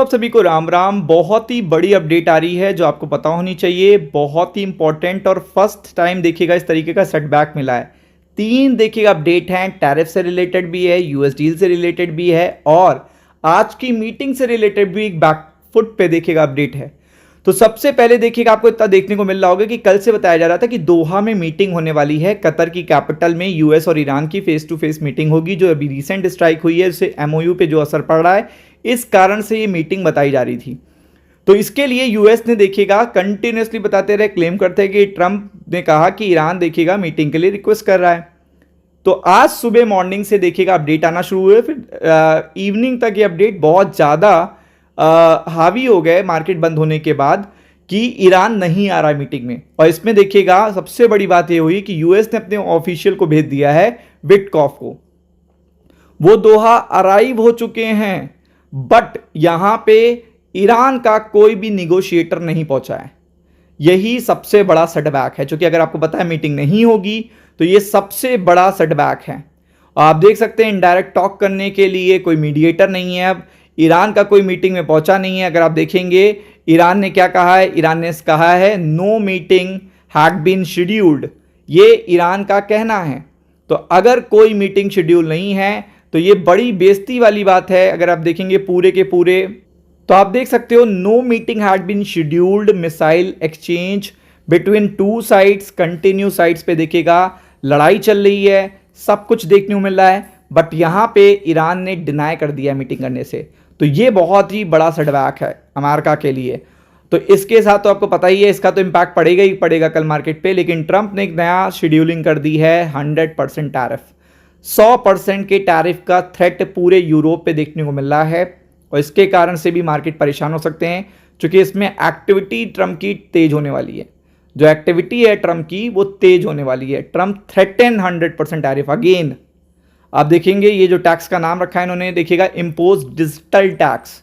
आप सभी को राम राम। बहुत ही बड़ी अपडेट आ रही है जो आपको पता होनी चाहिए, बहुत ही इंपॉर्टेंट और फर्स्ट टाइम देखिएगा इस तरीके का सेटबैक मिला है। तीन देखिएगा अपडेट हैं, टैरिफ से रिलेटेड भी है, यूएस डील से रिलेटेड भी है और आज की मीटिंग से रिलेटेड भी एक बैकफुट पे देखिएगा अपडेट है। तो सबसे पहले देखिएगा आपको इतना देखने को मिल रहा होगा कि कल से बताया जा रहा था कि दोहा में मीटिंग होने वाली है, कतर की कैपिटल में यूएस और ईरान की फेस टू फेस मीटिंग होगी। जो अभी रिसेंट स्ट्राइक हुई है उससे एमओयू पे जो असर पड़ रहा है, इस कारण से ये मीटिंग बताई जा रही थी। तो इसके लिए यूएस ने देखिएगा कंटिन्यूसली बताते रहे, क्लेम करते हैं कि ट्रंप ने कहा कि ईरान देखिएगा मीटिंग के लिए रिक्वेस्ट कर रहा है। तो आज सुबह मॉर्निंग से देखिएगा अपडेट आना शुरू हुए, फिर इवनिंग तक ये अपडेट बहुत ज़्यादा हावी हो गए मार्केट बंद होने के बाद कि ईरान नहीं आ रहा है मीटिंग में। और इसमें देखिएगा सबसे बड़ी बात ये हुई कि यूएस ने अपने ऑफिशियल को भेज दिया है, विटकॉफ को। वो दोहा अराइव हो चुके हैं, बट यहां पे ईरान का कोई भी निगोशिएटर नहीं पहुंचा है। यही सबसे बड़ा सेटबैक है, क्योंकि अगर आपको पता है मीटिंग नहीं होगी तो ये सबसे बड़ा सेटबैक है। आप देख सकते हैं इनडायरेक्ट टॉक करने के लिए कोई मीडिएटर नहीं है। अब ईरान का कोई मीटिंग में पहुंचा नहीं है। अगर आप देखेंगे ईरान ने क्या कहा है, ईरान ने कहा है no meeting had been scheduled. ये ईरान का कहना है। तो अगर कोई मीटिंग शेड्यूल नहीं है तो ये बड़ी बेइज्जती वाली बात है। अगर आप देखेंगे पूरे के पूरे, तो आप देख सकते हो no meeting had been scheduled, missile exchange between two sides, continue sides पे देखिएगा लड़ाई चल रही है, सब कुछ देखने को मिल रहा है। बट यहाँ पे ईरान ने डिनाई कर दिया मीटिंग करने से। तो ये बहुत ही बड़ा सेटबैक है अमेरिका के लिए। तो इसके साथ तो आपको पता ही है इसका तो इम्पैक्ट पड़ेगा ही पड़ेगा कल मार्केट पे। लेकिन ट्रंप ने एक नया शेड्यूलिंग कर दी है, 100% टैरिफ, 100% के टैरिफ का थ्रेट पूरे यूरोप पे देखने को मिल रहा है। और इसके कारण से भी मार्केट परेशान हो सकते हैं, क्योंकि इसमें एक्टिविटी ट्रंप की तेज होने वाली है। जो एक्टिविटी है ट्रंप की वो तेज होने वाली है। Trump threaten 100% tariff again. आप देखेंगे ये जो टैक्स का नाम रखा है इन्होंने, देखिएगा इम्पोज डिजिटल टैक्स,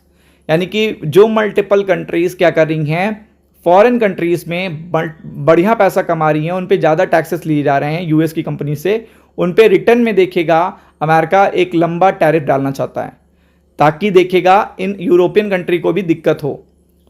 यानी कि जो मल्टीपल कंट्रीज क्या कर रही हैं, फॉरेन कंट्रीज में बढ़िया पैसा कमा रही हैं, उन पे ज़्यादा टैक्सेस लिए जा रहे हैं यूएस की कंपनी से। उन पे रिटर्न में देखिएगा अमेरिका एक लंबा टैरिफ डालना चाहता है, ताकि देखिएगा इन यूरोपियन कंट्री को भी दिक्कत हो।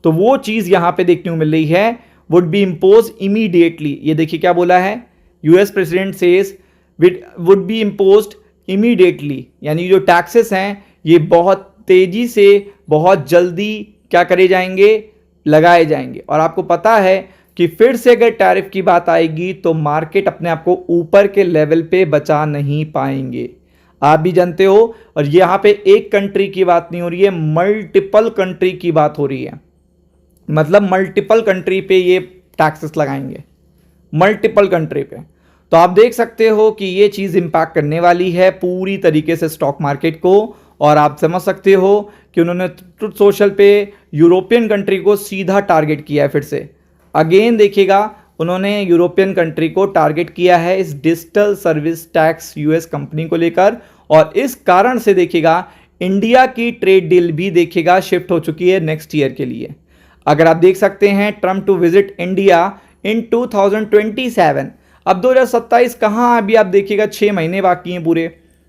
तो वो चीज़ यहाँ पे देखने को मिल रही है, वुड बी इम्पोज इमीडिएटली। ये देखिए क्या बोला है, US president says would be imposed immediately, यानी जो टैक्सेस हैं ये बहुत तेजी से बहुत जल्दी क्या करे जाएंगे, लगाए जाएंगे। और आपको पता है कि फिर से अगर टैरिफ की बात आएगी तो मार्केट अपने आप को ऊपर के लेवल पे बचा नहीं पाएंगे, आप भी जानते हो। और यहाँ पे एक कंट्री की बात नहीं हो रही है, मल्टीपल कंट्री की बात हो रही है। मतलब मल्टीपल कंट्री पे ये टैक्सेस लगाएंगे, मल्टीपल कंट्री पे। तो आप देख सकते हो कि ये चीज़ इंपैक्ट करने वाली है पूरी तरीके से स्टॉक मार्केट को। और आप समझ सकते हो कि उन्होंने ट्रुथ सोशल पे यूरोपियन कंट्री को सीधा टारगेट किया है। फिर से अगेन देखिएगा उन्होंने यूरोपियन कंट्री को टारगेट किया है इस digital service tax US company को लेकर। और इस कारण से देखिएगा इंडिया की ट्रेड डील भी देखिएगा शिफ्ट हो चुकी है नेक्स्ट ईयर के लिए। अगर आप देख सकते हैं Trump to visit India in 2027, अब 2027 कहाँ, अभी आप देखिएगा 6 महीने बाकी हैं पूरे।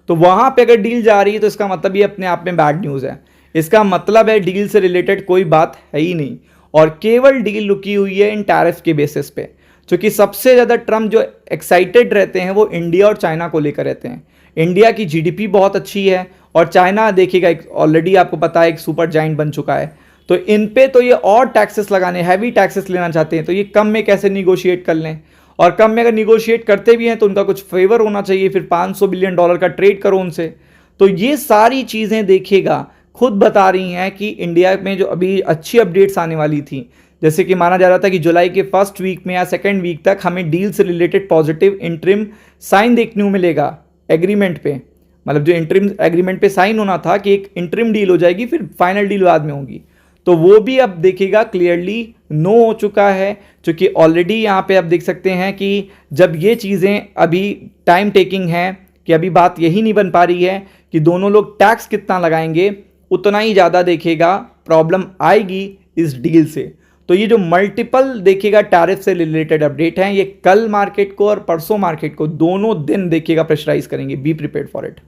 तो वहाँ पे अगर डील जा रही है तो इसका मतलब ये अपने आप में बैड न्यूज़ है। इसका मतलब है डील से रिलेटेड कोई बात है ही नहीं, और केवल डील रुकी हुई है इन टैरिफ के बेसिस पे। क्योंकि सबसे ज़्यादा ट्रम्प जो एक्साइटेड रहते हैं वो इंडिया और चाइना को लेकर रहते हैं। इंडिया की जीडीपी बहुत अच्छी है और चाइना देखिएगा ऑलरेडी आपको पता है एक सुपर जाइंट बन चुका है। तो इन पे तो ये और टैक्सेस लगाने, हैवी टैक्सेस लेना चाहते हैं। तो ये कम में कैसे निगोशिएट कर लें, और कम में अगर निगोशिएट करते भी हैं तो उनका कुछ फेवर होना चाहिए, फिर $500 बिलियन का ट्रेड करो उनसे। तो ये सारी चीज़ें देखिएगा खुद बता रही हैं कि इंडिया में जो अभी अच्छी अपडेट्स आने वाली थी, जैसे कि माना जा रहा था कि जुलाई के फर्स्ट वीक में या सेकेंड वीक तक हमें डील से रिलेटेड पॉजिटिव इंटरिम साइन देखने को मिलेगा एग्रीमेंट पे। मतलब जो इंटरिम एग्रीमेंट पे साइन होना था कि एक इंटरिम डील हो जाएगी, फिर फाइनल डील बाद में होगी। तो वो भी अब देखिएगा क्लियरली नो हो चुका है, क्योंकि ऑलरेडी यहाँ पे आप देख सकते हैं कि जब ये चीज़ें अभी टाइम टेकिंग है, कि अभी बात यही नहीं बन पा रही है कि दोनों लोग टैक्स कितना लगाएंगे, उतना ही ज़्यादा देखिएगा प्रॉब्लम आएगी इस डील से। तो ये जो मल्टीपल देखिएगा टैरिफ से रिलेटेड अपडेट हैं, ये कल मार्केट को और परसों मार्केट को दोनों दिन देखिएगा प्रेशराइज करेंगे। Be prepared for it.